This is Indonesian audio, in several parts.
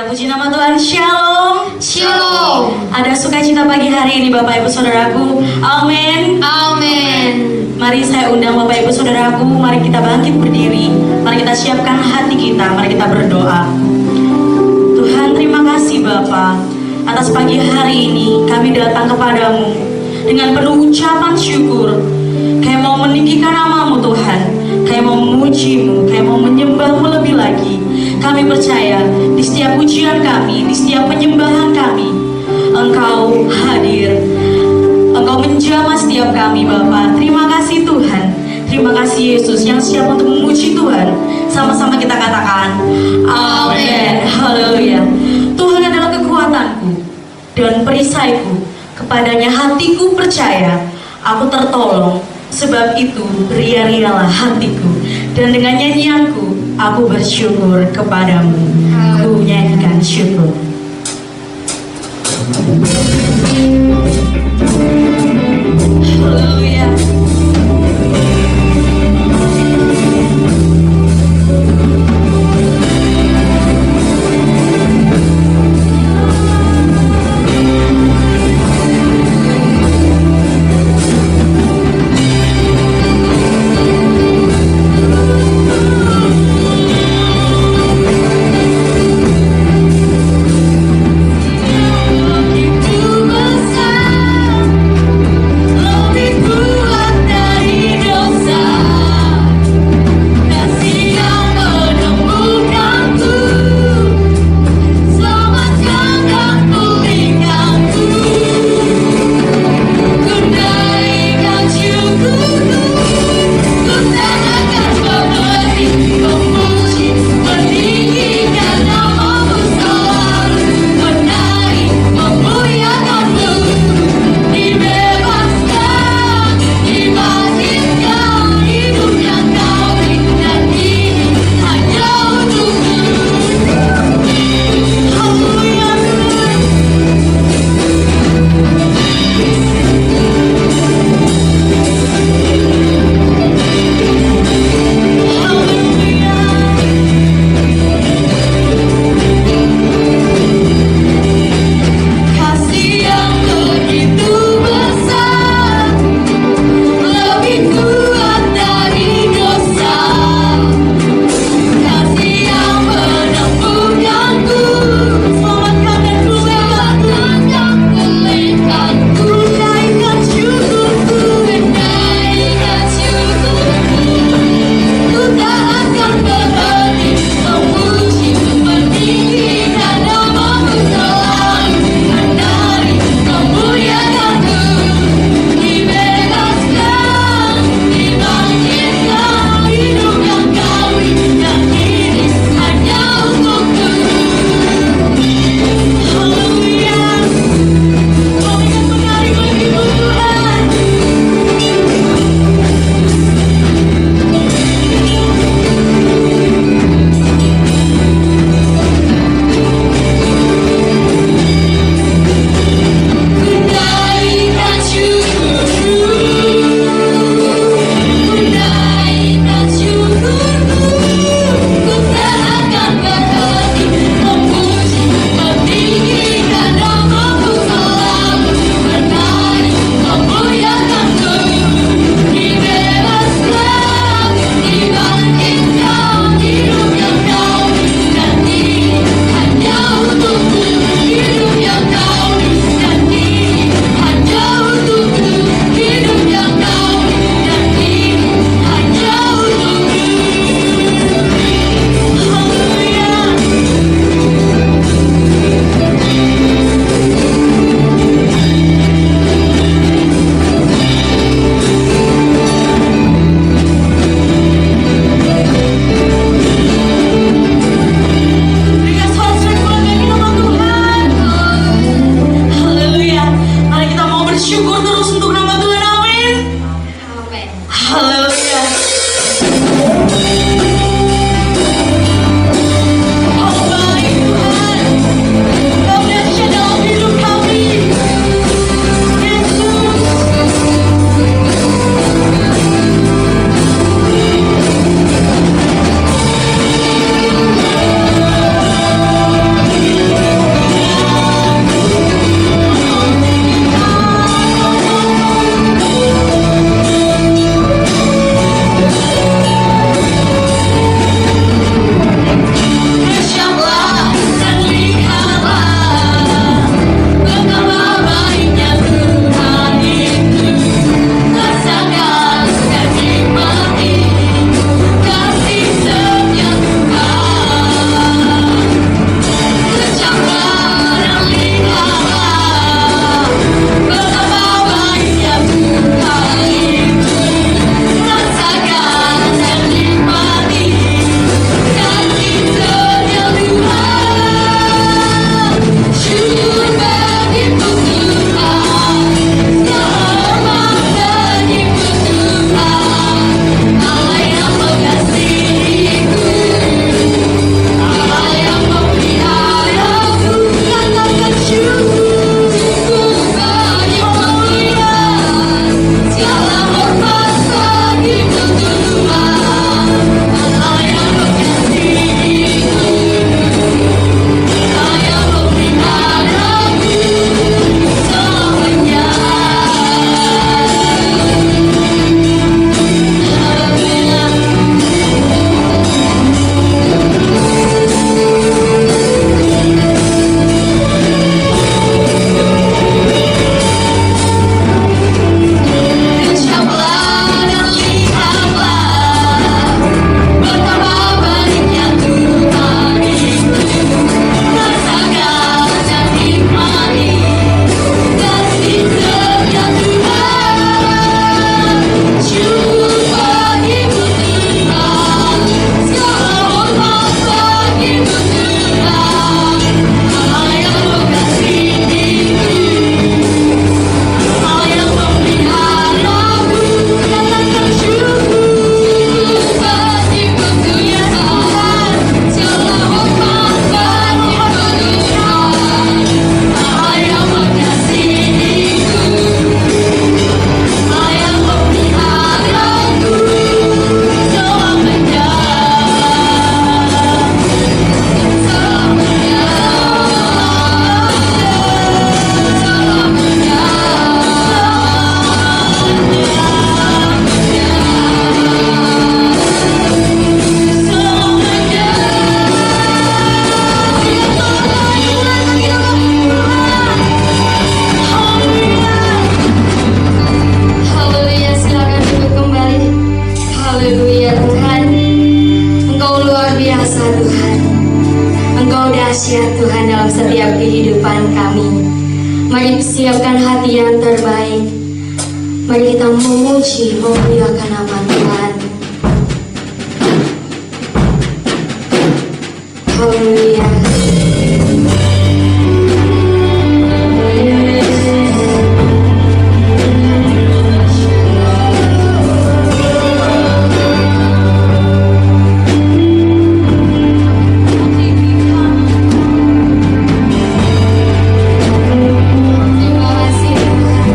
puji nama Tuhan. Shalom. Shalom. Ada sukacita pagi hari ini Bapak Ibu Saudaraku. Amin. Amin. Mari saya undang Bapak Ibu Saudaraku, mari kita bangkit berdiri. Mari kita siapkan hati kita, mari kita berdoa. Tuhan, terima kasih Bapa atas pagi hari ini kami datang kepadamu dengan penuh ucapan syukur. Kami mau meninggikan namamu Tuhan, kami mau memujimu, kami mau menyembahmu lebih lagi. Kami percaya di setiap pujian kami, di setiap penyembahan kami, Engkau hadir, Engkau menjamah setiap kami Bapa. Terima kasih Tuhan, terima kasih Yesus yang siap untuk memuji Tuhan. Sama-sama kita katakan amin. Haleluya. Tuhan adalah kekuatanku dan perisaiku, kepadanya hatiku percaya, aku tertolong. Sebab itu ria-rialah hatiku, dan dengan nyanyianku aku bersyukur kepadamu. Ku nyanyikan syukur. Haleluya. Begitu depan kami. Mari siapkan hati yang terbaik. Mari kita memuji, memuliakan nama Tuhan. Haleluya. Terima kasih Tuhan.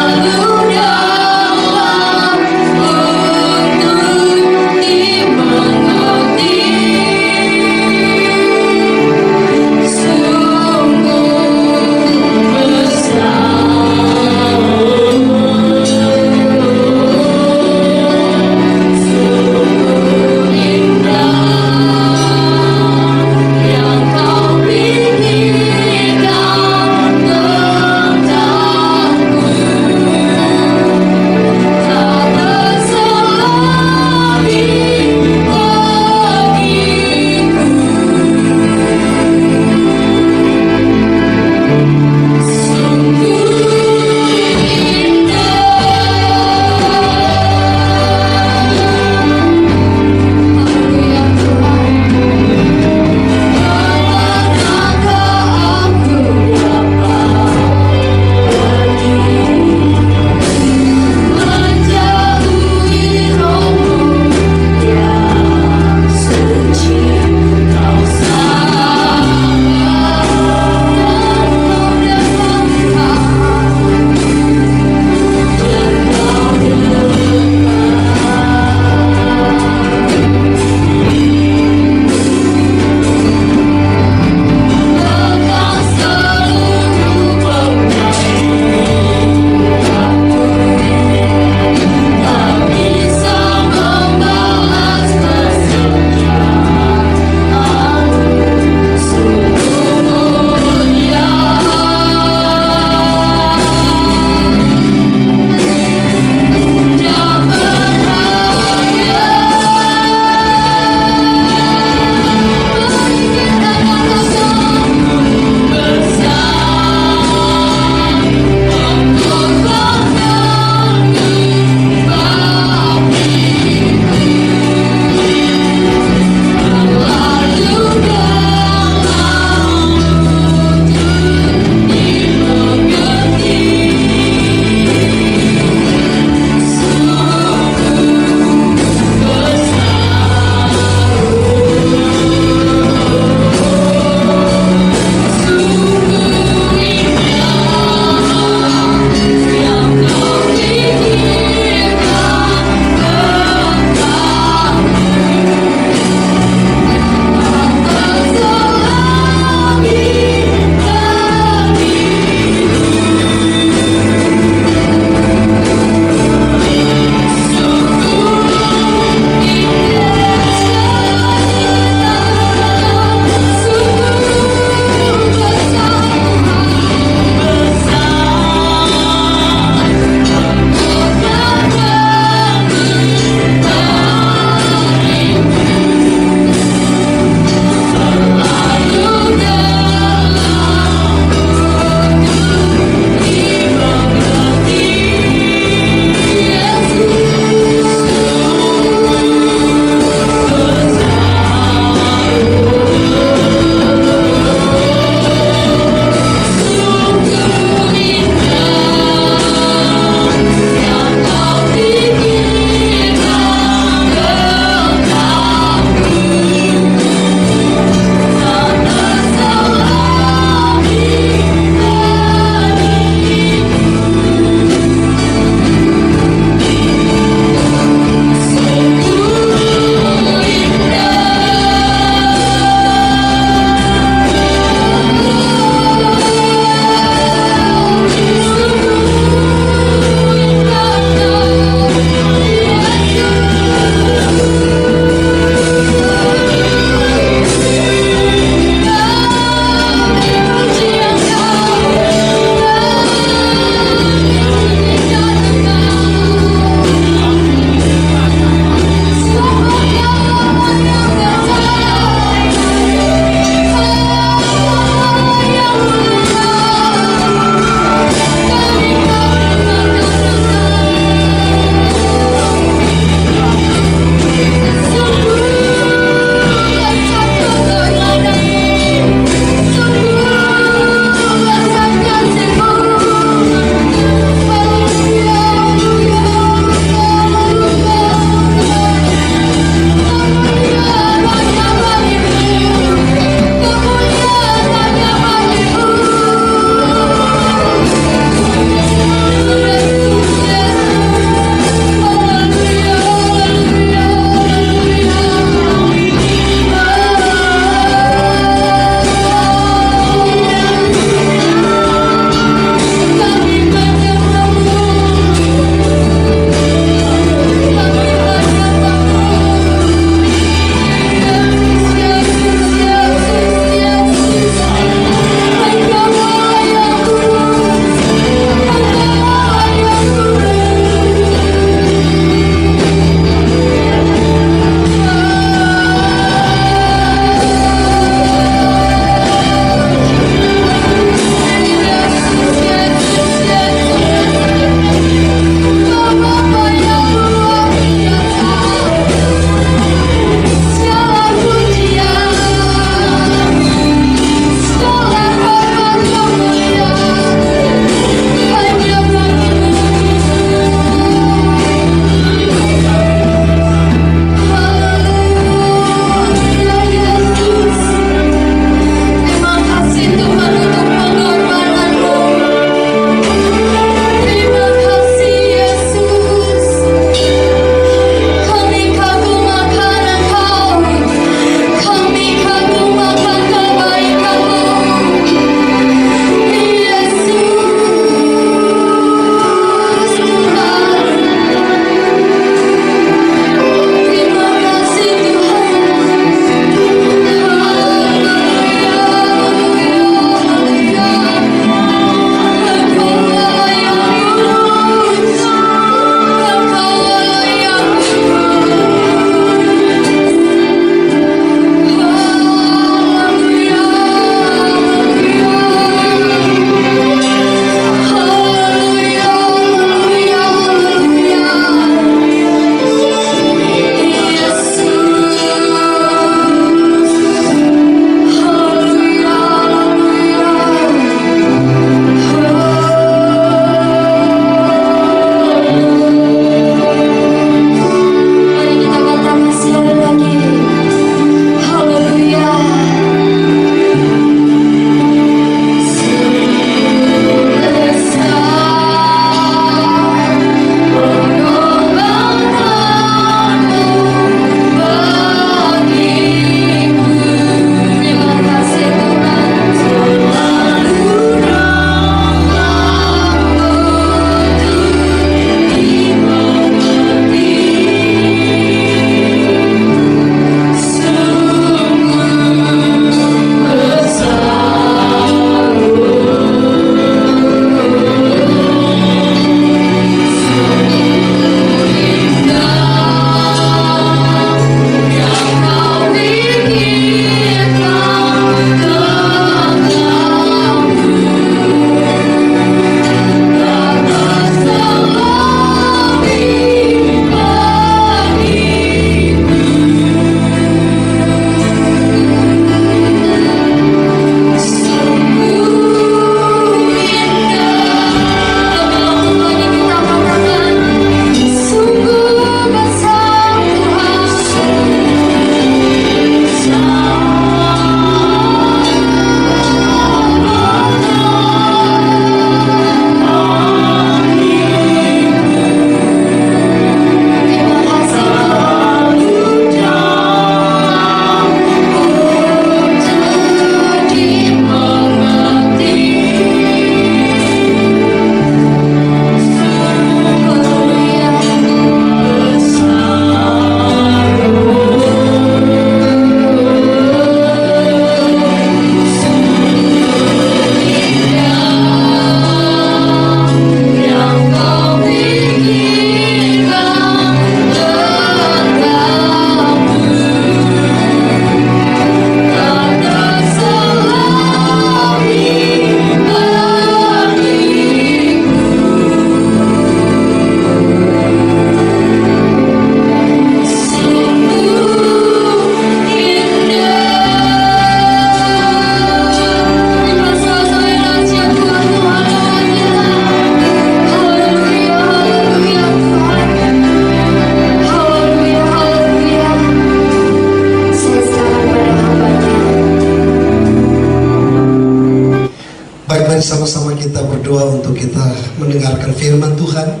Baik, mari sama-sama kita berdoa untuk kita mendengarkan firman Tuhan.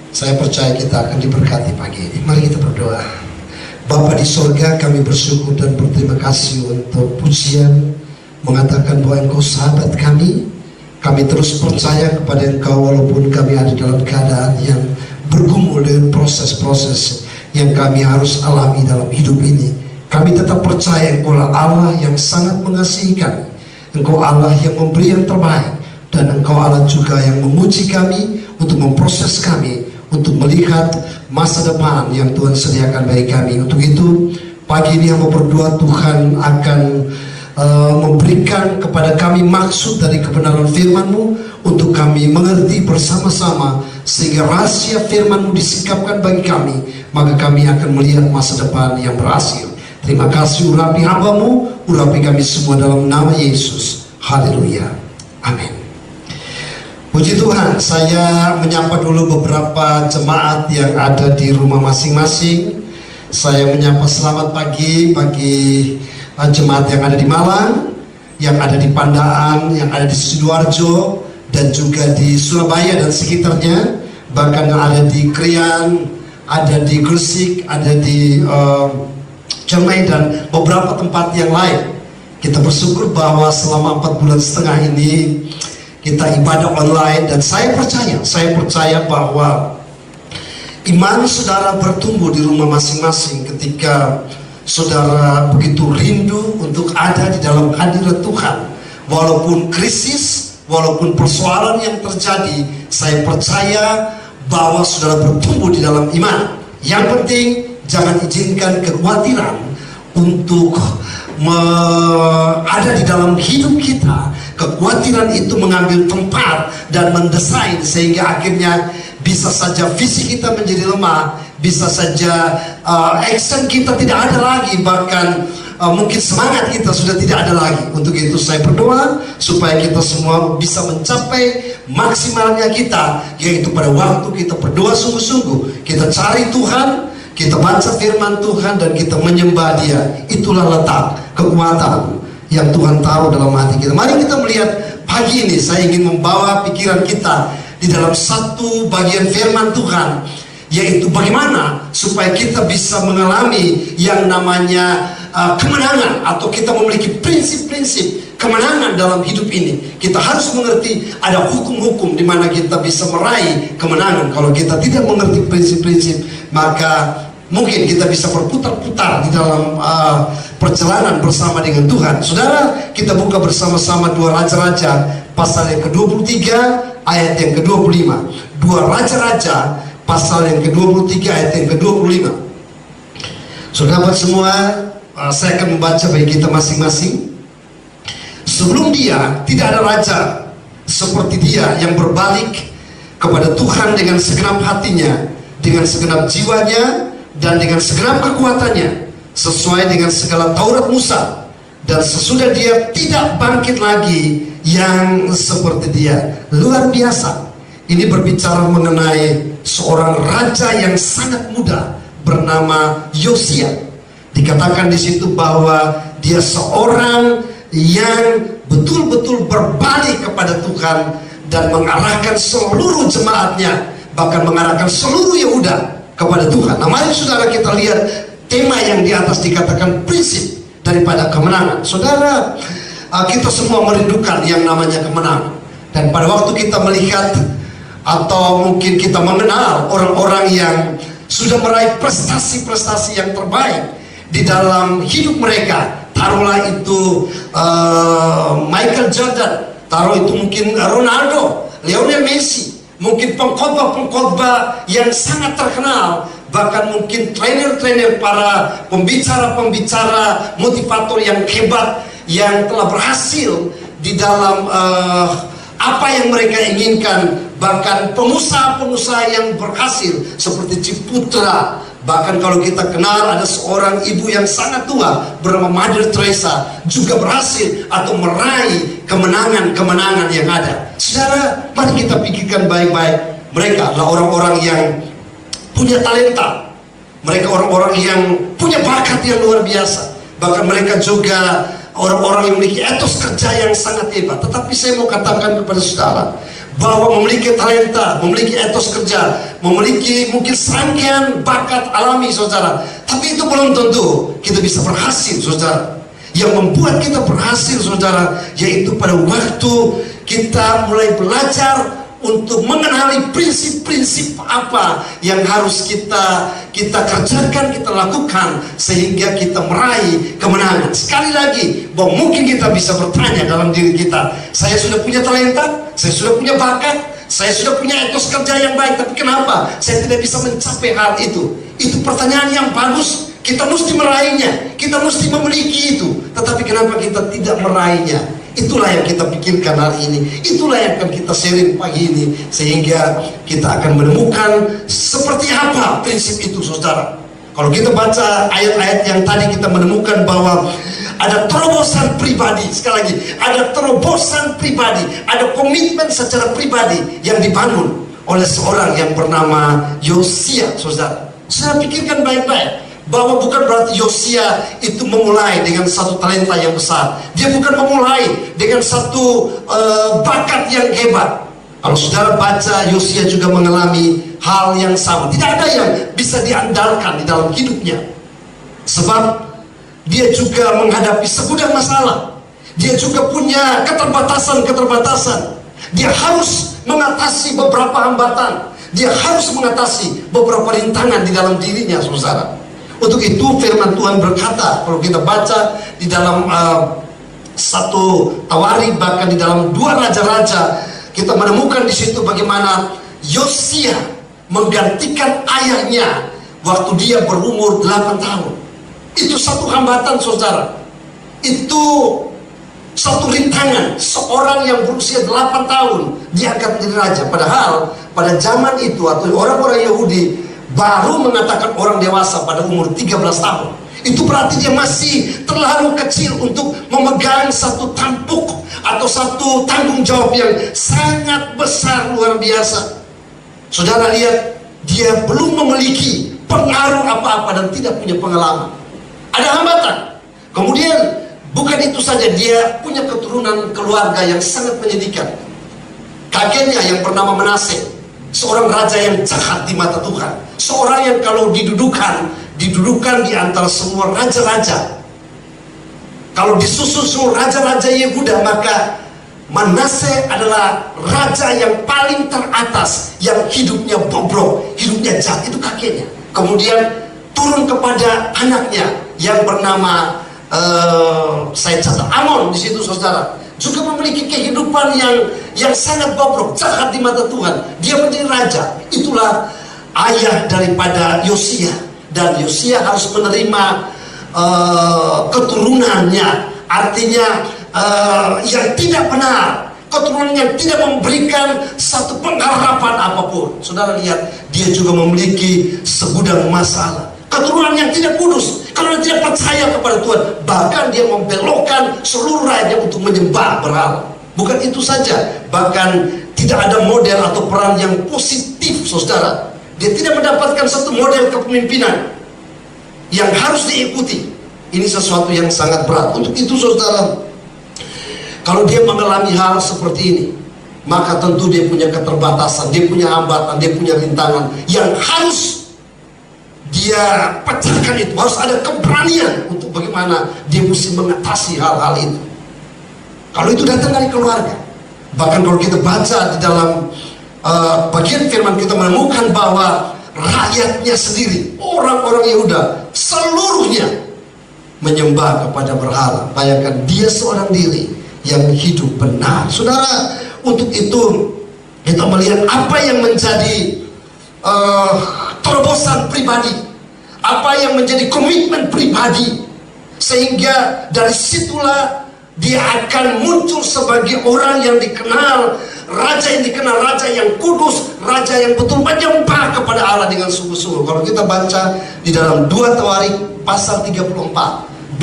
Saya percaya kita akan diberkati pagi ini. Mari kita berdoa. Bapa di sorga, kami bersyukur dan berterima kasih untuk pujian mengatakan bahwa Engkau sahabat kami. Kami terus percaya kepada Engkau walaupun kami ada dalam keadaan yang bergumul dengan proses-proses yang kami harus alami dalam hidup ini. Kami tetap percaya Engkau adalah Allah yang sangat mengasihi kami. Engkau Allah yang memberi yang terbaik, dan Engkau Allah juga yang memuji kami untuk memproses kami, untuk melihat masa depan yang Tuhan sediakan bagi kami. Untuk itu pagi ini hamba berdoa Tuhan akan memberikan kepada kami maksud dari kebenaran firman-Mu untuk kami mengerti bersama-sama, sehingga rahasia firman-Mu disikapkan bagi kami, maka kami akan melihat masa depan yang berhasil. Terima kasih, urapi hamba-Mu, urapi kami semua dalam nama Yesus. Haleluya. Amin. Puji Tuhan, saya menyapa dulu beberapa jemaat yang ada di rumah masing-masing. Saya menyapa selamat pagi bagi jemaat yang ada di Malang, yang ada di Pandaan, yang ada di Sidoarjo, dan juga di Surabaya dan sekitarnya, bahkan yang ada di Krian, ada di Gresik, ada di Cermai, dan beberapa tempat yang lain. Kita bersyukur bahwa selama 4,5 bulan ini kita ibadah online, dan saya percaya bahwa iman saudara bertumbuh di rumah masing-masing ketika saudara begitu rindu untuk ada di dalam hadirat Tuhan. Walaupun krisis, walaupun persoalan yang terjadi, saya percaya bahwa saudara bertumbuh di dalam iman. Yang penting, jangan izinkan kekhawatiran untuk ada di dalam hidup kita. Kekhawatiran itu mengambil tempat dan mendesain, sehingga akhirnya bisa saja fisik kita menjadi lemah, bisa saja action kita tidak ada lagi, bahkan mungkin semangat kita sudah tidak ada lagi. Untuk itu saya berdoa supaya kita semua bisa mencapai maksimalnya kita, yaitu pada waktu kita berdoa sungguh-sungguh, kita cari Tuhan, kita baca firman Tuhan, dan kita menyembah Dia. Itulah letak kekuatan yang Tuhan taruh dalam hati kita. Mari kita melihat pagi ini, saya ingin membawa pikiran kita di dalam satu bagian firman Tuhan, yaitu bagaimana supaya kita bisa mengalami yang namanya kemenangan, atau kita memiliki prinsip-prinsip kemenangan dalam hidup ini. Kita harus mengerti ada hukum-hukum di mana kita bisa meraih kemenangan. Kalau kita tidak mengerti prinsip-prinsip, maka mungkin kita bisa berputar-putar di dalam perjalanan bersama dengan Tuhan. Saudara, kita buka bersama-sama 2 Raja-Raja pasal yang ke-23 ayat yang ke-25. 2 Raja-Raja pasal yang ke-23 ayat yang ke-25. Saudara semua, saya akan membaca bagi kita masing-masing. Sebelum dia tidak ada raja seperti dia yang berbalik kepada Tuhan dengan segenap hatinya, dengan segenap jiwanya, dan dengan segenap kekuatannya, sesuai dengan segala Taurat Musa. Dan sesudah dia tidak bangkit lagi yang seperti dia. Luar biasa. Ini berbicara mengenai seorang raja yang sangat muda bernama Yosia. Dikatakan di situ bahwa dia seorang yang betul-betul berbalik kepada Tuhan dan mengarahkan seluruh jemaatnya, bahkan mengarahkan seluruh Yehuda kepada Tuhan. Nah, mari saudara kita lihat tema yang di atas dikatakan prinsip daripada kemenangan. Saudara, kita semua merindukan yang namanya kemenangan. Dan pada waktu kita melihat atau mungkin kita mengenal orang-orang yang sudah meraih prestasi-prestasi yang terbaik di dalam hidup mereka, taruhlah itu Michael Jordan, taruh itu mungkin Ronaldo, Lionel Messi, mungkin pengkhotbah yang sangat terkenal, bahkan mungkin trainer-trainer, para pembicara-pembicara motivator yang hebat, yang telah berhasil di dalam apa yang mereka inginkan, bahkan pengusaha-pengusaha yang berhasil seperti Ciputra. Bahkan kalau kita kenal ada seorang ibu yang sangat tua bernama Mother Teresa, juga berhasil atau meraih kemenangan-kemenangan yang ada. Saudara, mari kita pikirkan baik-baik. Mereka adalah orang-orang yang punya talenta. Mereka orang-orang yang punya bakat yang luar biasa. Bahkan mereka juga orang-orang yang memiliki etos kerja yang sangat hebat. Tetapi saya mau katakan kepada saudara bahwa memiliki talenta, memiliki etos kerja, memiliki mungkin serangkaian bakat alami saudara, tapi itu belum tentu kita bisa berhasil saudara. Yang membuat kita berhasil saudara, yaitu pada waktu kita mulai belajar untuk mengenali prinsip-prinsip apa yang harus kita kerjakan, kita lakukan, sehingga kita meraih kemenangan. Sekali lagi, bahwa mungkin kita bisa bertanya dalam diri kita, saya sudah punya talenta, saya sudah punya bakat, saya sudah punya etos kerja yang baik, tapi kenapa saya tidak bisa mencapai hal itu? Itu pertanyaan yang bagus. Kita mesti meraihnya, kita mesti memiliki itu, tetapi kenapa kita tidak meraihnya? Itulah yang kita pikirkan hari ini, itulah yang akan kita sharing pagi ini, sehingga kita akan menemukan seperti apa prinsip itu saudara. Kalau kita baca ayat-ayat yang tadi, kita menemukan bahwa ada terobosan pribadi, sekali lagi, ada terobosan pribadi, ada komitmen secara pribadi yang dibangun oleh seorang yang bernama Yosia saudara. Saya pikirkan baik-baik, bahwa bukan berarti Yosia itu memulai dengan satu talenta yang besar. Dia bukan memulai dengan satu bakat yang hebat. Kalau saudara baca, Yosia juga mengalami hal yang sama. Tidak ada yang bisa diandalkan di dalam hidupnya, sebab dia juga menghadapi segudang masalah. Dia juga punya keterbatasan-keterbatasan. Dia harus mengatasi beberapa hambatan. Dia harus mengatasi beberapa rintangan di dalam dirinya saudara. Untuk itu firman Tuhan berkata, kalau kita baca di dalam 1 Tawarikh, bahkan di dalam 2 Raja-Raja, kita menemukan di situ bagaimana Yosia menggantikan ayahnya waktu dia berumur 8 tahun. Itu satu hambatan saudara. Itu satu rintangan. Seorang yang berusia 8 tahun diangkat menjadi raja. Padahal pada zaman itu, atau orang-orang Yahudi baru mengatakan orang dewasa pada umur 13 tahun. Itu berarti dia masih terlalu kecil untuk memegang satu tampuk atau satu tanggung jawab yang sangat besar, luar biasa. Saudara lihat, dia belum memiliki pengaruh apa-apa dan tidak punya pengalaman. Ada hambatan. Kemudian bukan itu saja, dia punya keturunan keluarga yang sangat menyedihkan. Kakeknya yang bernama Manase, seorang raja yang jahat di mata Tuhan, seorang yang kalau didudukan di antara semua raja-raja. Kalau disusun semua raja-raja Yehuda, maka Manase adalah raja yang paling teratas, yang hidupnya bobrok, hidupnya jahat. Itu kakeknya. Kemudian turun kepada anaknya yang bernama saya catat Amon di situ saudara, juga memiliki kehidupan yang sangat bobrok, jahat di mata Tuhan. Dia menjadi raja. Itulah ayah daripada Yosia, dan Yosia harus menerima keturunannya. Artinya yang tidak benar, keturunan yang tidak memberikan satu pengharapan apapun. Saudara lihat, dia juga memiliki segudang masalah. Keturunan yang tidak kudus, karena tidak percaya kepada Tuhan. Bahkan dia membelokkan seluruh rakyatnya untuk menyembah berhala. Bukan itu saja, bahkan tidak ada model atau peran yang positif saudara. Dia tidak mendapatkan satu model kepemimpinan yang harus diikuti. Ini sesuatu yang sangat berat. Untuk itu saudara, kalau dia mengalami hal seperti ini, maka tentu dia punya keterbatasan, dia punya hambatan, dia punya rintangan yang harus dia pecahkan. Itu harus ada keberanian untuk bagaimana dia mesti mengatasi hal-hal itu. Kalau itu datang dari keluarga. Bahkan kalau kita baca di dalam bagian firman, kita menemukan bahwa rakyatnya sendiri, orang-orang Yehuda seluruhnya menyembah kepada berhala. Bayangkan, dia seorang diri yang hidup benar. Saudara, untuk itu kita melihat apa yang menjadi terobosan pribadi, apa yang menjadi komitmen pribadi, sehingga dari situlah dia akan muncul sebagai orang yang dikenal, raja yang dikenal, raja yang kudus, raja yang betul menyembah kepada Allah dengan sungguh-sungguh. Kalau kita baca di dalam 2 Tawarikh pasal 34,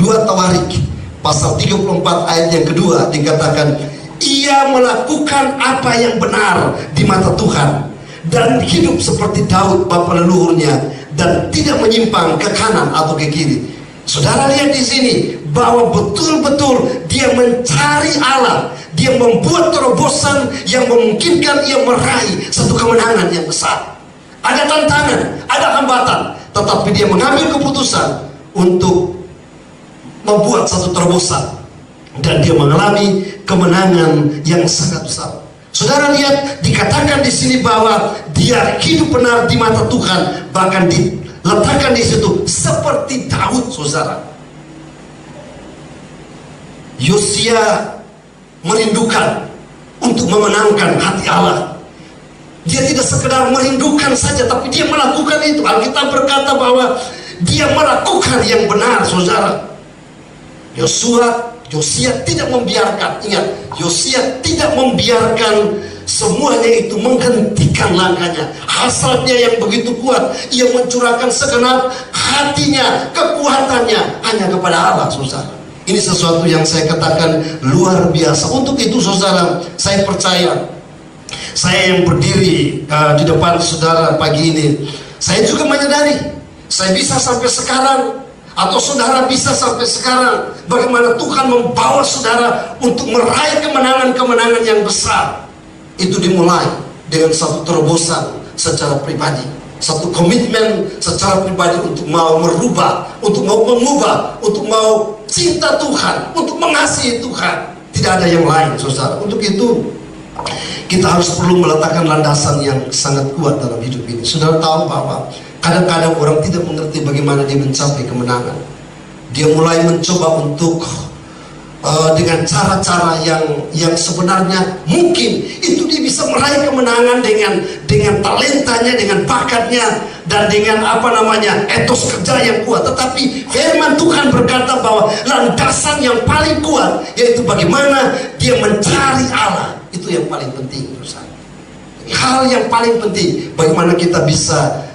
2 Tawarikh pasal 34 ayat yang kedua, dikatakan, ia melakukan apa yang benar di mata Tuhan dan hidup seperti Daud bapa leluhurnya, dan tidak menyimpang ke kanan atau ke kiri. Saudara lihat di sini bahwa betul-betul dia mencari Allah. Dia membuat terobosan yang memungkinkan ia meraih satu kemenangan yang besar. Ada tantangan, ada hambatan, tetapi dia mengambil keputusan untuk membuat satu terobosan, dan dia mengalami kemenangan yang sangat besar. Saudara lihat, dikatakan di sini bahwa dia hidup benar di mata Tuhan, bahkan diletakkan di situ seperti Daud, saudara. Yosia merindukan untuk memenangkan hati Allah. Dia tidak sekedar merindukan saja, tapi dia melakukan itu. Alkitab berkata bahwa dia melakukan yang benar, saudara. Yosia tidak membiarkan, ingat, Yosia tidak membiarkan semuanya itu menghentikan langkahnya. Hasratnya yang begitu kuat, ia mencurahkan segenap hatinya, kekuatannya hanya kepada Allah, saudara. Ini sesuatu yang saya katakan luar biasa. Untuk itu, saudara, saya percaya, saya yang berdiri di depan saudara pagi ini, saya juga menyadari saya bisa sampai sekarang, atau saudara bisa sampai sekarang, bagaimana Tuhan membawa saudara untuk meraih kemenangan-kemenangan yang besar. Itu dimulai dengan satu terobosan secara pribadi, satu komitmen secara pribadi untuk mau merubah, untuk mau mengubah, untuk mau cinta Tuhan, untuk mengasihi Tuhan. Tidak ada yang lain, saudara. Untuk itu kita harus perlu meletakkan landasan yang sangat kuat dalam hidup ini. Saudara tahu bahwa kadang-kadang orang tidak mengerti bagaimana dia mencapai kemenangan. Dia mulai mencoba untuk dengan cara-cara yang sebenarnya mungkin itu dia bisa meraih kemenangan dengan talentanya, dengan bakatnya, dan dengan etos kerja yang kuat. Tetapi firman Tuhan berkata bahwa landasan yang paling kuat yaitu bagaimana dia mencari Allah. Itu yang paling penting, saudara. Hal yang paling penting, bagaimana kita bisa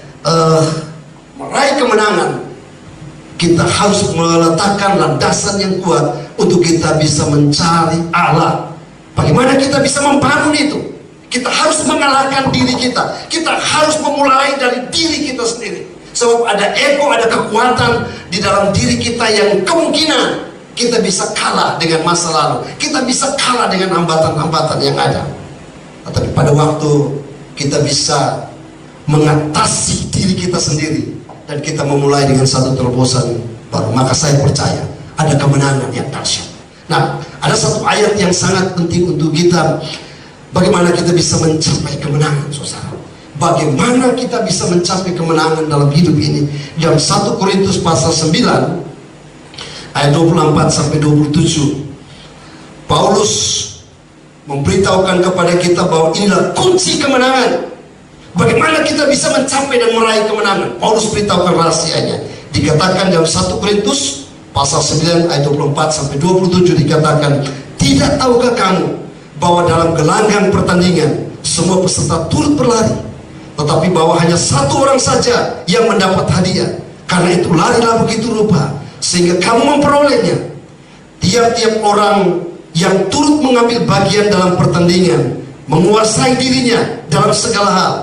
meraih kemenangan. Kita harus meletakkan landasan yang kuat untuk kita bisa mencari Allah. Bagaimana kita bisa membangun itu? Kita harus mengalahkan diri kita. Kita harus memulai dari diri kita sendiri. Sebab ada ego, ada kekuatan di dalam diri kita yang kemungkinan kita bisa kalah dengan masa lalu. Kita bisa kalah dengan hambatan-hambatan yang ada. Tetapi pada waktu kita bisa mengatasi diri kita sendiri dan kita memulai dengan satu terobosan baru, maka saya percaya ada kemenangan yang dahsyat. Nah, ada satu ayat yang sangat penting untuk kita, bagaimana kita bisa mencapai kemenangan, saudara. Bagaimana kita bisa mencapai kemenangan dalam hidup ini. Dalam 1 Korintus pasal 9 ayat 24 sampai 27, Paulus memberitahukan kepada kita bahwa inilah kunci kemenangan. Bagaimana kita bisa mencapai dan meraih kemenangan? Paulus beritahukan rahasianya. Dikatakan dalam 1 Korintus pasal 9 ayat 24 sampai 27, dikatakan, tidak tahukah kamu bahwa dalam gelanggang pertandingan semua peserta turut berlari, tetapi bahwa hanya satu orang saja yang mendapat hadiah. Karena itu larilah begitu rupa sehingga kamu memperolehnya. Tiap-tiap orang yang turut mengambil bagian dalam pertandingan menguasai dirinya dalam segala hal.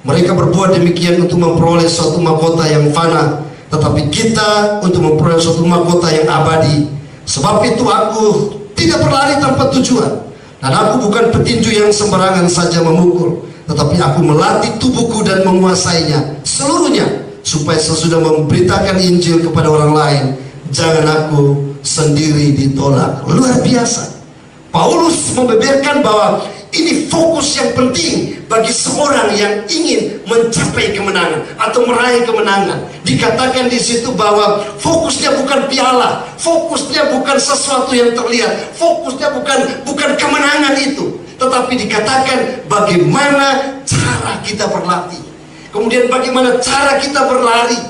Mereka berbuat demikian untuk memperoleh suatu mahkota yang fana, tetapi kita untuk memperoleh suatu mahkota yang abadi. Sebab itu aku tidak berlari tanpa tujuan, dan aku bukan petinju yang sembarangan saja memukul, tetapi aku melatih tubuhku dan menguasainya seluruhnya, supaya sesudah memberitakan Injil kepada orang lain, jangan aku sendiri ditolak. Luar biasa. Paulus membeberkan bahwa ini fokus yang penting bagi seorang yang ingin mencapai kemenangan atau meraih kemenangan. Dikatakan di situ bahwa fokusnya bukan piala, fokusnya bukan sesuatu yang terlihat, fokusnya bukan kemenangan itu, tetapi dikatakan bagaimana cara kita berlatih, kemudian bagaimana cara kita berlari,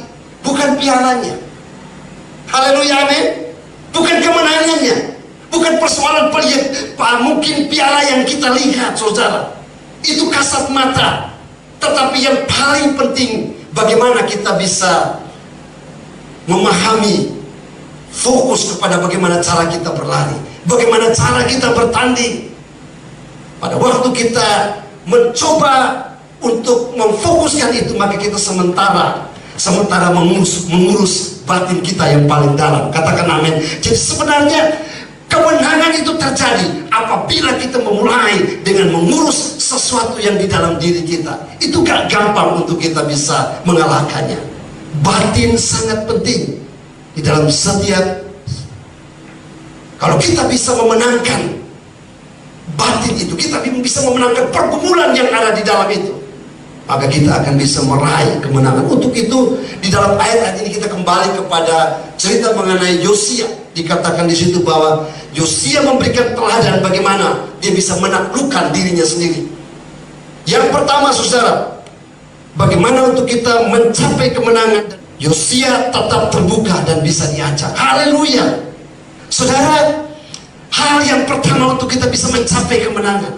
bukan pialanya. Haleluya, amin. Bukan kemenangannya. Bukan persoalan mungkin piala yang kita lihat, saudara. Itu kasat mata. Tetapi yang paling penting, bagaimana kita bisa memahami, fokus kepada bagaimana cara kita berlari, bagaimana cara kita bertanding. Pada waktu kita mencoba untuk memfokuskan itu, maka kita sementara sementara mengurus batin kita yang paling dalam. Katakan amin. Jadi sebenarnya kemenangan itu terjadi apabila kita memulai dengan mengurus sesuatu yang di dalam diri kita. Itu gak gampang untuk kita bisa mengalahkannya. Batin sangat penting di dalam setiap. Kalau kita bisa memenangkan batin itu, kita bisa memenangkan pergumulan yang ada di dalam itu, maka kita akan bisa meraih kemenangan. Untuk itu di dalam ayat ini kita kembali kepada cerita mengenai Yosia. Dikatakan di situ bahwa Yosia memberikan teladan bagaimana dia bisa menaklukkan dirinya sendiri. Yang pertama saudara, bagaimana untuk kita mencapai kemenangan. Yosia tetap terbuka dan bisa diajak. Haleluya. Saudara, hal yang pertama untuk kita bisa mencapai kemenangan,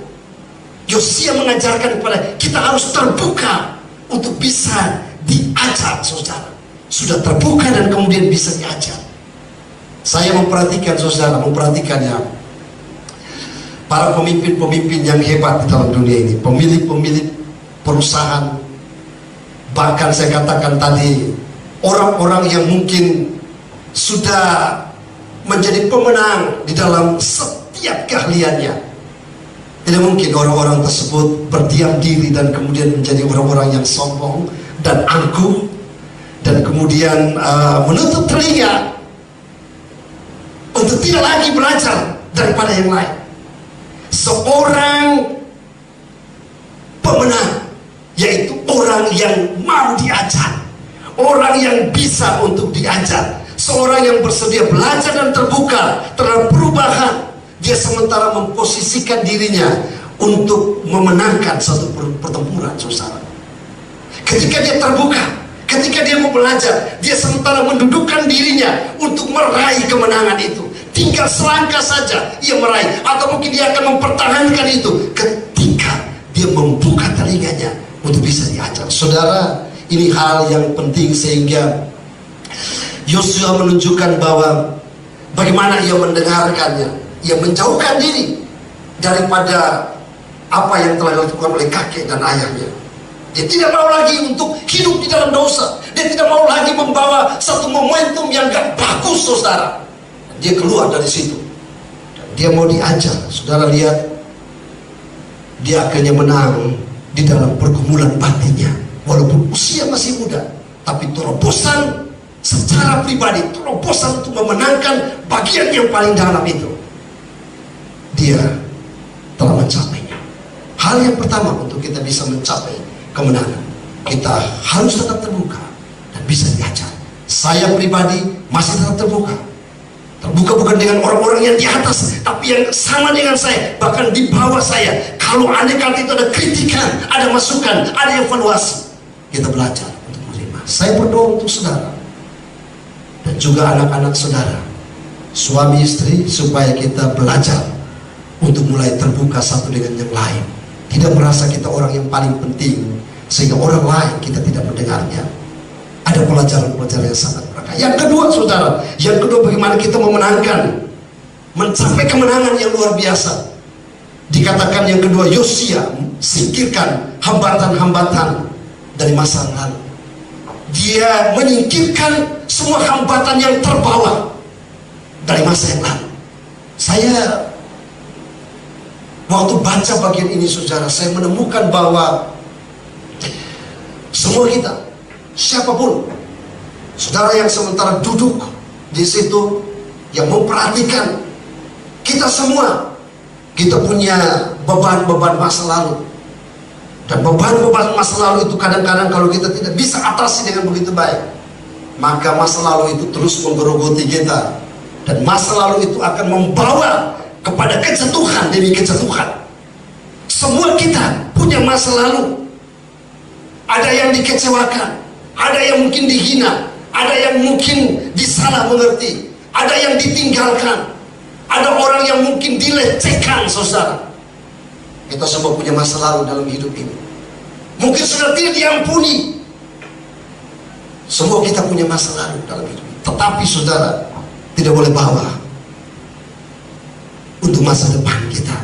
Yosia mengajarkan kepada kita harus terbuka untuk bisa diajak. Saudara sudah terbuka dan kemudian bisa diajak. Saya memperhatikan saudara, memperhatikannya para pemimpin-pemimpin yang hebat di dalam dunia ini, pemilik-pemilik perusahaan, bahkan saya katakan tadi orang-orang yang mungkin sudah menjadi pemenang di dalam setiap keahliannya. Tidak mungkin orang-orang tersebut berdiam diri dan kemudian menjadi orang-orang yang sombong dan angkuh dan kemudian menutup telinga untuk tidak lagi belajar daripada yang lain. Seorang pemenang yaitu orang yang mau diajar, orang yang bisa untuk diajar, seorang yang bersedia belajar dan terbuka terhadap perubahan. Dia sementara memposisikan dirinya untuk memenangkan satu pertempuran, saudara. Ketika dia terbuka, ketika dia mau belajar, dia sementara mendudukkan dirinya untuk meraih kemenangan itu. Tinggal selangkah saja ia meraih, atau mungkin dia akan mempertahankan itu ketika dia membuka telinganya untuk bisa diajar. Saudara, ini hal yang penting sehingga Yosua menunjukkan bahwa bagaimana ia mendengarkannya. Ia menjauhkan diri daripada apa yang telah dilakukan oleh kakek dan ayahnya. Dia tidak mau lagi untuk hidup di dalam dosa. Dia tidak mau lagi membawa satu momentum yang gak bagus, saudara. Dia keluar dari situ. Dan dia mau diajar. Saudara lihat, dia akhirnya menang di dalam pergumulan batinnya. Walaupun usia masih muda, tapi terobosan secara pribadi, terobosan untuk memenangkan bagian yang paling dalam itu, dia telah mencapainya. Hal yang pertama untuk kita bisa mencapai kemenangan, kita harus tetap terbuka dan bisa diajar. Saya pribadi masih tetap terbuka. Terbuka bukan dengan orang-orang yang di atas, tapi yang sama dengan saya, bahkan di bawah saya. Kalau andai kata itu ada kritikan, ada masukan, ada evaluasi, kita belajar untuk menerima. Saya berdoa untuk saudara dan juga anak-anak saudara, suami istri, supaya kita belajar untuk mulai terbuka satu dengan yang lain. Tidak merasa kita orang yang paling penting sehingga orang lain kita tidak mendengarnya. Ada pelajaran-pelajaran yang sangat berkah. Yang kedua saudara, yang kedua bagaimana kita memenangkan, mencapai kemenangan yang luar biasa. Dikatakan yang kedua, Yosia singkirkan hambatan-hambatan dari masa lalu. Dia menyingkirkan semua hambatan yang terbawa dari masa yang lalu. Saya waktu baca bagian ini saudara, saya menemukan bahwa semua kita, siapapun, saudara yang sementara duduk di situ, yang memperhatikan, kita semua, kita punya beban-beban masa lalu. Dan beban-beban masa lalu itu kadang-kadang kalau kita tidak bisa atasi dengan begitu baik, maka masa lalu itu terus menggerogoti kita. Dan masa lalu itu akan membawa kepada kejatuhan demi kejatuhan. Semua kita punya masa lalu. Ada yang dikecewakan, ada yang mungkin dihina, ada yang mungkin disalah mengerti, ada yang ditinggalkan, ada orang yang mungkin dilecehkan, saudara. Kita semua punya masa lalu dalam hidup ini. Mungkin sudah tidak diampuni. Semua kita punya masa lalu dalam hidup ini. Tetapi saudara, tidak boleh bawa untuk masa depan kita.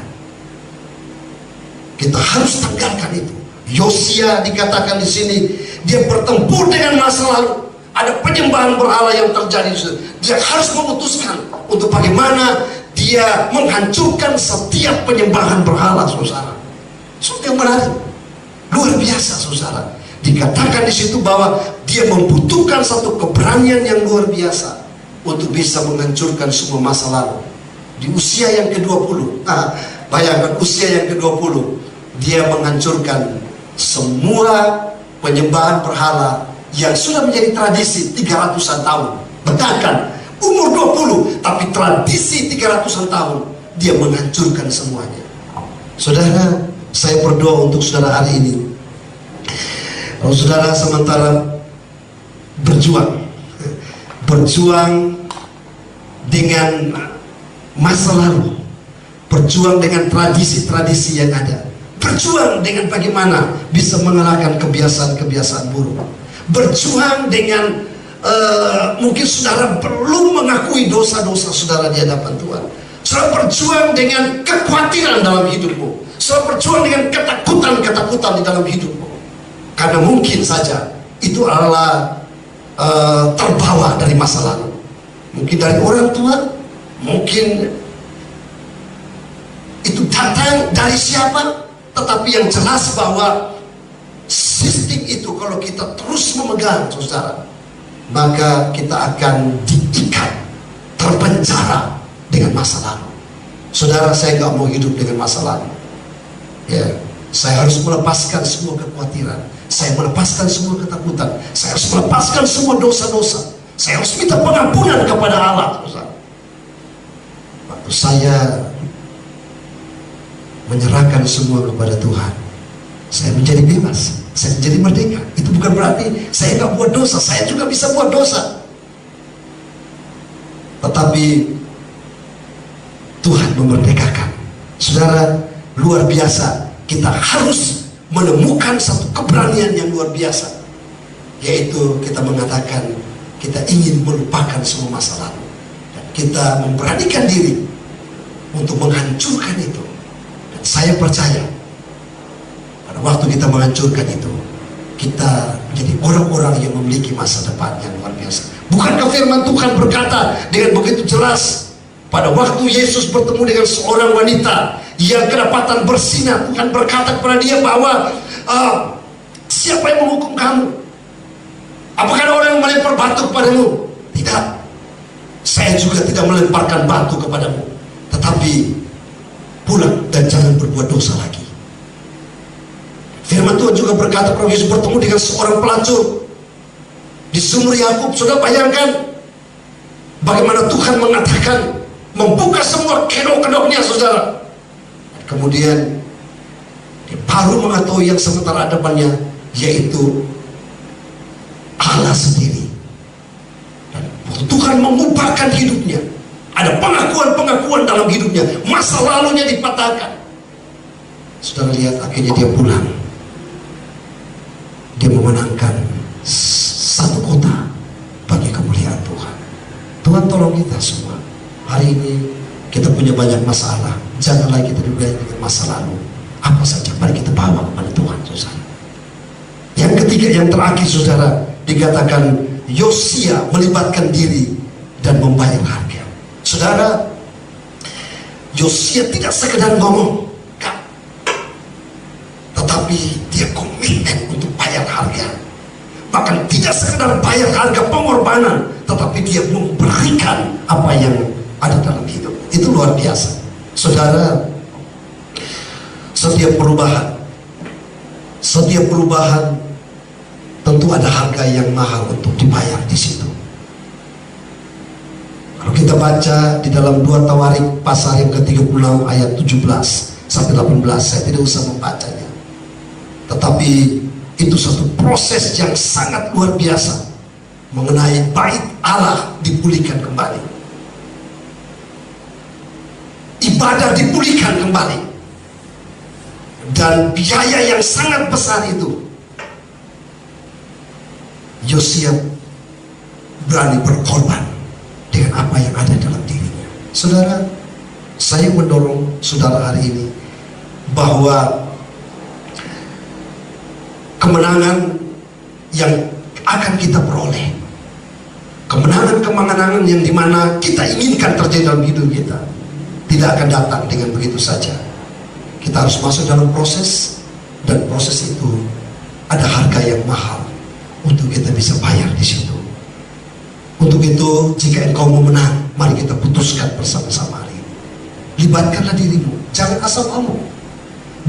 Kita harus tanggalkan itu. Yosia dikatakan di sini, dia bertempur dengan masa lalu. Ada penyembahan berhala yang terjadi. Dia harus memutuskan untuk bagaimana dia menghancurkan setiap penyembahan berhala, saudara. Suatu yang menarik, luar biasa, saudara. Dikatakan di situ bahwa dia membutuhkan satu keberanian yang luar biasa untuk bisa menghancurkan semua masa lalu. Di usia yang ke-20, bayangkan usia yang ke-20, dia menghancurkan semua penyembahan berhala yang sudah menjadi tradisi 300-an tahun. Bayangkan, umur 20, tapi tradisi 300-an tahun, dia menghancurkan semuanya. Saudara, saya berdoa untuk saudara hari ini. Kalau saudara sementara berjuang dengan masa lalu, berjuang dengan tradisi-tradisi yang ada, berjuang dengan bagaimana bisa mengalahkan kebiasaan-kebiasaan buruk, berjuang dengan mungkin saudara belum mengakui dosa-dosa saudara di hadapan Tuhan, saudara berjuang dengan kekhawatiran dalam hidupmu, saudara berjuang dengan ketakutan-ketakutan di dalam hidupmu, karena mungkin saja itu adalah terbawa dari masa lalu, mungkin dari orang tua, mungkin itu datang dari siapa, tetapi yang jelas bahwa sistem itu kalau kita terus memegang, saudara, maka kita akan diikat, terpenjara dengan masa lalu. Saudara, saya nggak mau hidup dengan masa lalu. Ya, saya harus melepaskan semua kekhawatiran, saya melepaskan semua ketakutan, saya harus melepaskan semua dosa-dosa, saya harus minta pengampunan kepada Allah, saudara. Waktu saya menyerahkan semua kepada Tuhan, saya menjadi bebas, saya menjadi merdeka. Itu bukan berarti saya nggak buat dosa, saya juga bisa buat dosa. Tetapi Tuhan memerdekakan. Saudara, luar biasa. Kita harus menemukan satu keberanian yang luar biasa, yaitu kita mengatakan kita ingin melupakan semua masa lalu, dan kita memberanikan diri untuk menghancurkan itu. Dan saya percaya pada waktu kita menghancurkan itu, kita menjadi orang-orang yang memiliki masa depan yang luar biasa. Bukankah firman Tuhan berkata dengan begitu jelas pada waktu Yesus bertemu dengan seorang wanita yang kedapatan bersinar, Tuhan berkata kepada dia bahwa siapa yang menghukum kamu? Apakah ada orang yang melempar batu kepadamu? Tidak, saya juga tidak melemparkan batu kepadamu, tetapi pulang dan jangan berbuat dosa lagi. Firman Tuhan juga berkata kalau Yesus bertemu dengan seorang pelacur di sumur Yakub. Sudah bayangkan bagaimana Tuhan mengatakan, membuka semua kedok-kedoknya, saudara. Kemudian dia baru mengetahui yang sementara hadapannya, yaitu Allah sendiri. Dan Tuhan mengubahkan hidupnya. Ada pengakuan-pengakuan dalam hidupnya, masa lalunya dipatahkan. Saudara lihat, akhirnya dia pulang. Dia memenangkan satu kota bagi kemuliaan Tuhan. Tuhan tolong kita semua. Hari ini kita punya banyak masalah. Janganlah kita diludahi dengan masa lalu. Apa saja mari kita bawa kepada Tuhan, saudara. Yang ketiga, yang terakhir, saudara, dikatakan Yosia melibatkan diri dan membayar harga. Saudara, Yosia tidak sekedar ngomong, tetapi dia komitmen untuk bayar harga. Bahkan tidak sekedar bayar harga pengorbanan, tetapi dia memberikan apa yang ada dalam hidup. Itu luar biasa. Saudara, setiap perubahan tentu ada harga yang mahal untuk dibayar di situ. Kalau kita baca di dalam 2 Tawarik pasal yang ke-36 ayat 17 sampai 18, saya tidak usah membacanya. Tetapi itu satu proses yang sangat luar biasa mengenai bait Allah dipulihkan kembali. Ibadah dipulihkan kembali, dan biaya yang sangat besar itu Yosia berani berkorban dengan apa yang ada dalam dirinya. Saudara, saya mendorong saudara hari ini bahwa kemenangan yang akan kita peroleh. Kemenangan-kemenangan yang dimana kita inginkan terjadi dalam hidup kita tidak akan datang dengan begitu saja. Kita harus masuk dalam proses, dan proses itu ada harga yang mahal untuk kita bisa bayar di situ. Untuk itu, jika engkau mau menang, mari kita putuskan bersama-sama hari ini. Libatkanlah dirimu, jangan asal ngomong.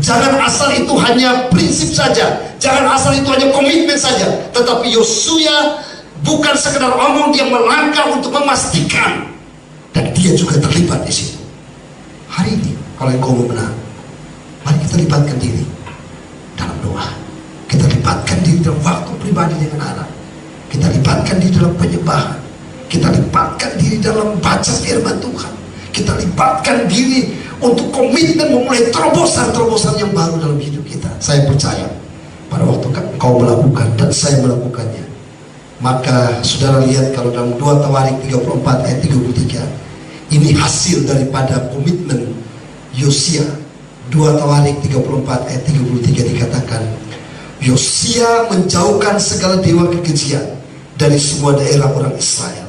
Jangan asal itu hanya prinsip saja, jangan asal itu hanya komitmen saja. Tetapi Yosua bukan sekedar omong, dia melangkah untuk memastikan, dan dia juga terlibat di situ. Hari ini, kalau engkau mau menang, mari kita libatkan diri dalam doa. Kita libatkan diri dalam waktu pribadi dengan Allah. Kita libatkan diri dalam penyembahan. Kita libatkan diri dalam baca firman Tuhan. Kita libatkan diri untuk komitmen memulai terobosan-terobosan yang baru dalam hidup kita. Saya percaya pada waktu engkau melakukan dan saya melakukannya, maka saudara lihat kalau dalam 2 Tawarik 34 ayat 33, ini hasil daripada komitmen Yosia. 2 Tawarik 34 ayat 33 dikatakan, Yosia menjauhkan segala dewa kekejian dari semua daerah orang Israel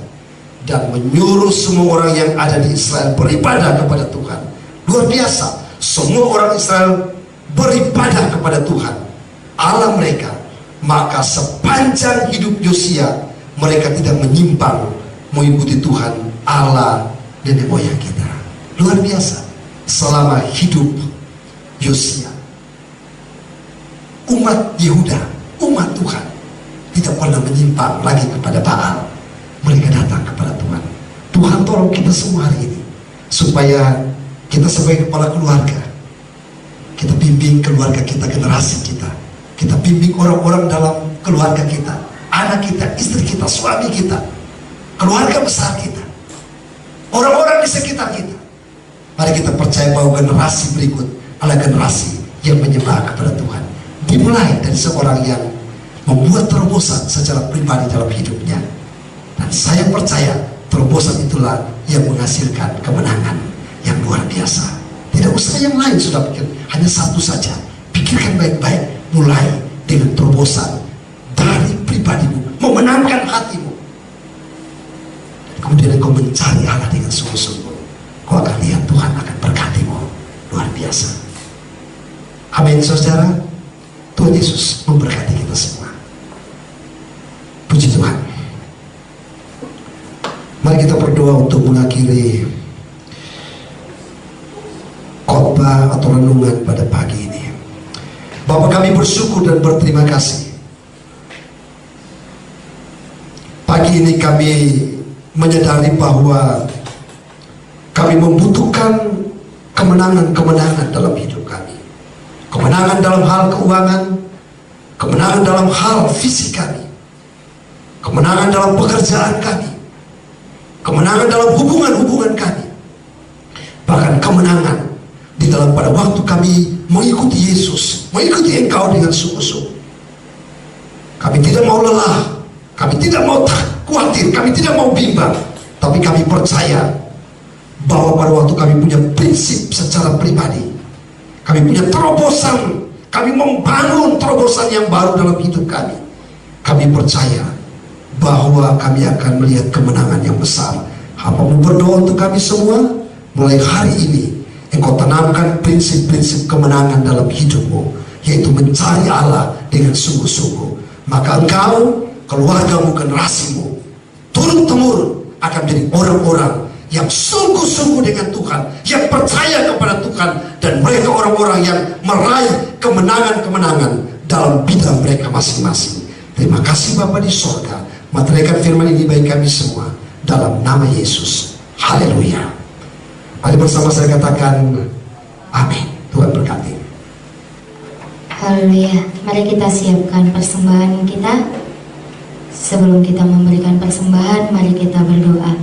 dan menyuruh semua orang yang ada di Israel beribadah kepada Tuhan. Luar biasa, semua orang Israel beribadah kepada Tuhan Allah mereka. Maka sepanjang hidup Yosia, mereka tidak menyimpang mengikuti Tuhan Allah nenek moyang kita. Luar biasa, selama hidup Yosia, umat Yehuda, umat Tuhan tidak pernah menyimpang lagi kepada Baal. Mereka datang kepada Tuhan. Tuhan tolong kita semua hari ini, supaya kita sebagai kepala keluarga, kita bimbing keluarga kita, generasi kita. Kita bimbing orang-orang dalam keluarga kita, anak kita, istri kita, suami kita, keluarga besar kita, orang-orang di sekitar kita. Mari kita percaya bahwa generasi berikut adalah generasi yang menyembah kepada Tuhan. Dimulai dari seorang yang membuat terobosan secara pribadi dalam hidupnya. Dan saya percaya terobosan itulah yang menghasilkan kemenangan yang luar biasa. Tidak usah yang lain, sudah pikir, hanya satu saja. Pikirkan baik-baik, mulai dengan terobosan dari pribadimu, memenangkan hatimu. Kemudian engkau mencari Allah dengan sungguh-sungguh, kau akan lihat Tuhan akan berkatimu luar biasa. Amin saudara. Tuhan Yesus memberkati kita semua. Puji Tuhan. Mari kita berdoa untuk mengakhiri khotbah atau renungan pada pagi ini. Bapa, kami bersyukur dan berterima kasih. Pagi ini kami menyadari bahwa kami membutuhkan kemenangan-kemenangan dalam hidup kami. Kemenangan dalam hal keuangan, kemenangan dalam hal fisik kami, kemenangan dalam pekerjaan kami, kemenangan dalam hubungan-hubungan kami, bahkan kemenangan di dalam pada waktu kami mengikuti Yesus, mengikuti Engkau dengan sungguh-sungguh. Kami tidak mau lelah, kami tidak mau khawatir, kami tidak mau bimbang, tapi kami percaya bahwa pada waktu kami punya prinsip secara pribadi, kami punya terobosan, kami membangun terobosan yang baru dalam hidup kami. Kami percaya bahwa kami akan melihat kemenangan yang besar. Hamba-Mu berdoa untuk kami semua, mulai hari ini Engkau tanamkan prinsip-prinsip kemenangan dalam hidupmu, yaitu mencari Allah dengan sungguh-sungguh. Maka engkau, keluargamu, generasimu, turun-temurun akan menjadi orang-orang yang sungguh-sungguh dengan Tuhan, yang percaya kepada Tuhan, dan mereka orang-orang yang meraih kemenangan-kemenangan dalam bidang mereka masing-masing. Terima kasih Bapa di sorga, materikan firman ini bagi kami semua, dalam nama Yesus. Haleluya. Mari bersama saya katakan amin. Tuhan berkati. Haleluya. Mari kita siapkan persembahan kita. Sebelum kita memberikan persembahan, mari kita berdoa.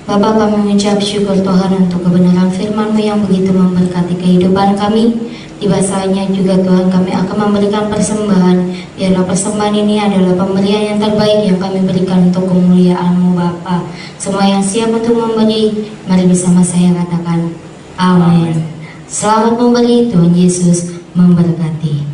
Bapa, kami mengucap syukur Tuhan untuk kebenaran firman-Mu yang begitu memberkati kehidupan kami. Tiba saatnya juga Tuhan kami akan memberikan persembahan. Biarlah persembahan ini adalah pemberian yang terbaik yang kami berikan untuk kemuliaan-Mu Bapa. Semua yang siap untuk memberi, mari bersama saya katakan amin. Selamat memberi, Tuhan Yesus memberkati.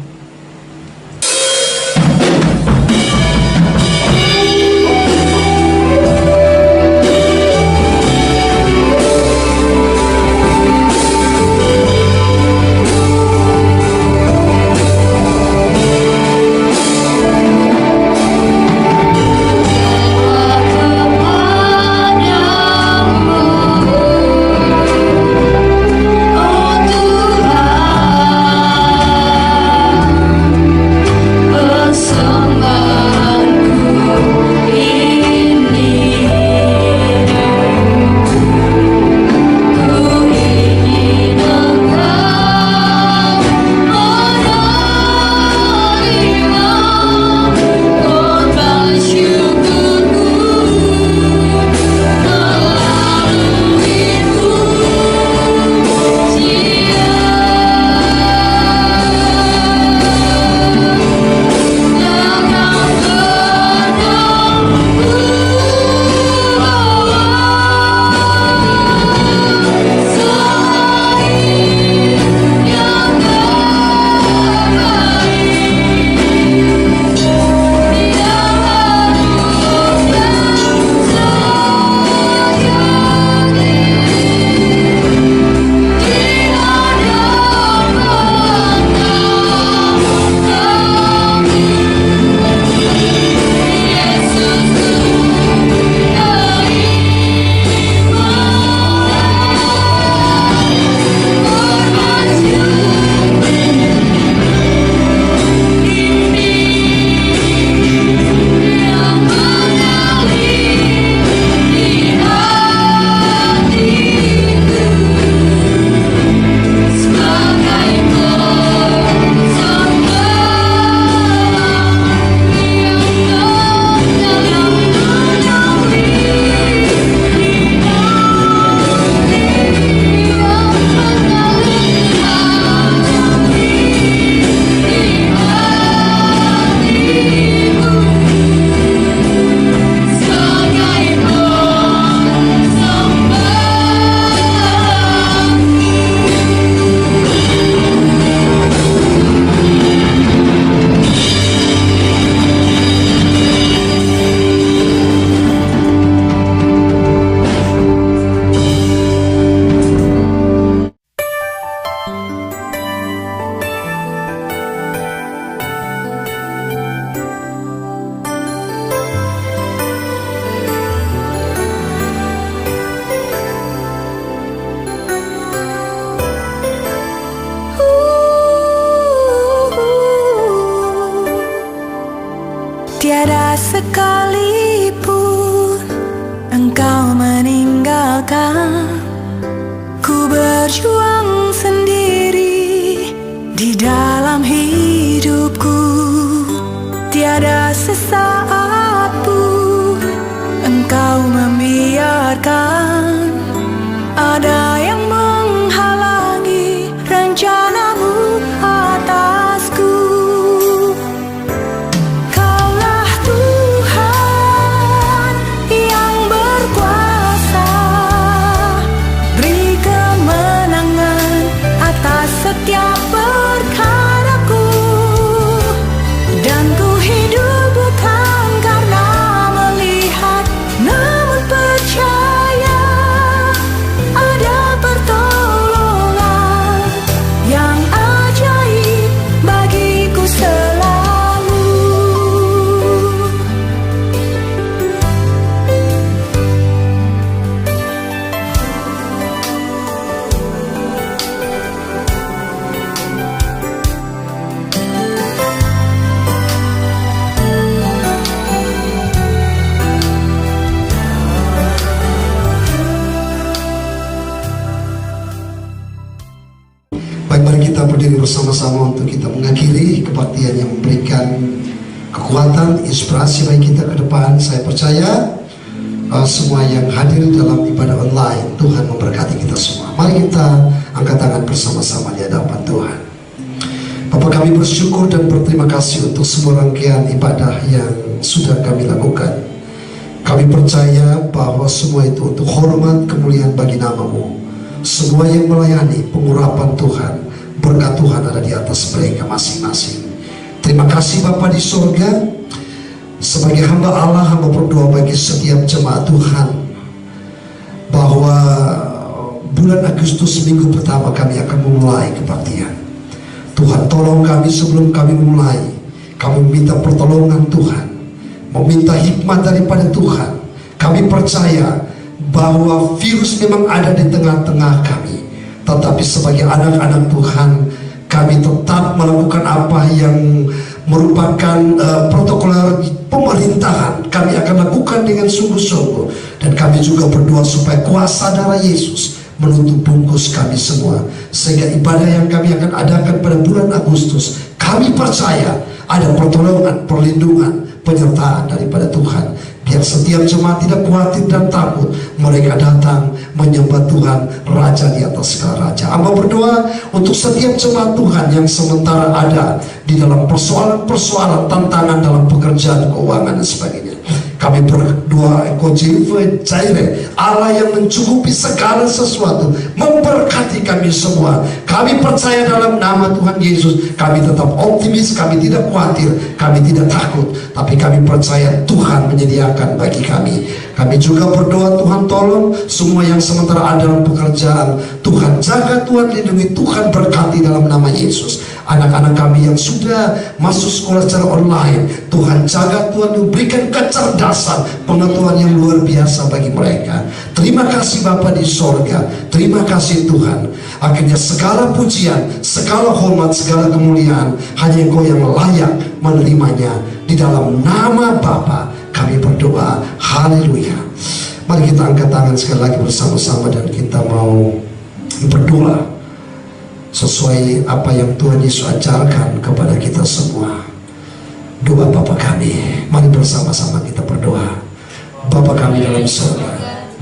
kita berdiri bersama-sama untuk kita mengakhiri kebaktian yang memberikan kekuatan, inspirasi bagi kita ke depan. Saya percaya semua yang hadir dalam ibadah online, Tuhan memberkati kita semua. Mari kita angkat tangan bersama-sama di hadapan Tuhan. Bapak, kami bersyukur dan berterima kasih untuk semua rangkaian ibadah yang sudah kami lakukan. Kami percaya bahwa semua itu untuk hormat kemuliaan bagi nama-Mu. Semua yang melayani pengurapan Tuhan, berkat Tuhan ada di atas mereka masing-masing. Terima kasih Bapa di surga. Sebagai hamba Allah, hamba berdoa bagi setiap jemaat Tuhan bahwa bulan Agustus minggu pertama kami akan memulai kebaktian. Tuhan, tolong kami sebelum kami mulai. Kami meminta pertolongan Tuhan, meminta hikmat daripada Tuhan. Kami percaya bahwa virus memang ada di tengah-tengah kami, tetapi sebagai anak-anak Tuhan, kami tetap melakukan apa yang merupakan protokol pemerintahan. Kami akan lakukan dengan sungguh-sungguh, dan kami juga berdoa supaya kuasa darah Yesus menutup bungkus kami semua, sehingga ibadah yang kami akan adakan pada bulan Agustus, kami percaya ada pertolongan, perlindungan, penyertaan daripada Tuhan. Biar setiap jemaat tidak khawatir dan takut, mereka datang menyembah Tuhan, Raja di atas segala raja. Hamba berdoa untuk setiap jemaat Tuhan yang sementara ada di dalam persoalan-persoalan, tantangan dalam pekerjaan, keuangan dan sebagainya. Kami berdoa, Allah yang mencukupi segala sesuatu memberkati kami semua. Kami percaya dalam nama Tuhan Yesus. Kami tetap optimis, kami tidak khawatir, kami tidak takut, tapi kami percaya Tuhan menyediakan bagi kami. Kami juga berdoa, Tuhan tolong semua yang sementara ada dalam pekerjaan, Tuhan jaga, Tuhan lindungi, Tuhan berkati dalam nama Yesus. Anak-anak kami yang sudah masuk sekolah secara online, Tuhan jaga, Tuhan berikan kecerdasan, pengetahuan yang luar biasa bagi mereka. Terima kasih Bapa di sorga, terima kasih Tuhan. Akhirnya segala pujian, segala hormat, segala kemuliaan hanya Engkau yang layak menerimanya. Di dalam nama Bapa kami berdoa, haleluya. Mari kita angkat tangan sekali lagi bersama-sama dan kita mau berdoa sesuai apa yang Tuhan Yesus ajarkan kepada kita semua. Doa Bapa kami, mari bersama-sama kita berdoa. Bapa kami dalam surga,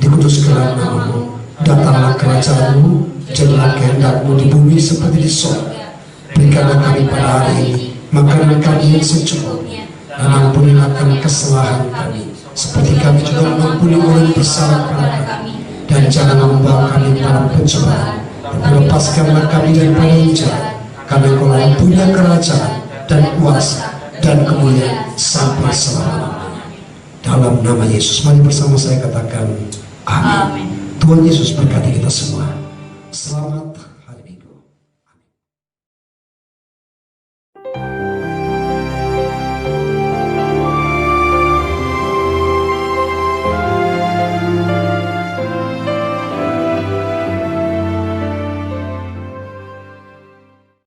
dikuduskanlah nama-Mu, datanglah kerajaan-Mu, jadilah kehendak-Mu di bumi seperti di surga. Berikanlah kami pada hari ini makanan kami yang secukupnya, dan ampunilah kami kesalahan kami, seperti kami juga mengampuni orang bersalah kepada kami, dan janganlah membawa kami dalam pencobaan, tapi lepaskanlah kami daripada yang jahat, karena Engkau yang punya kerajaan dan kuasa dan kemuliaan sampai selama-lamanya. Dalam nama Yesus, mari bersama saya katakan amin. Tuhan Yesus berkati kita semua. Selamat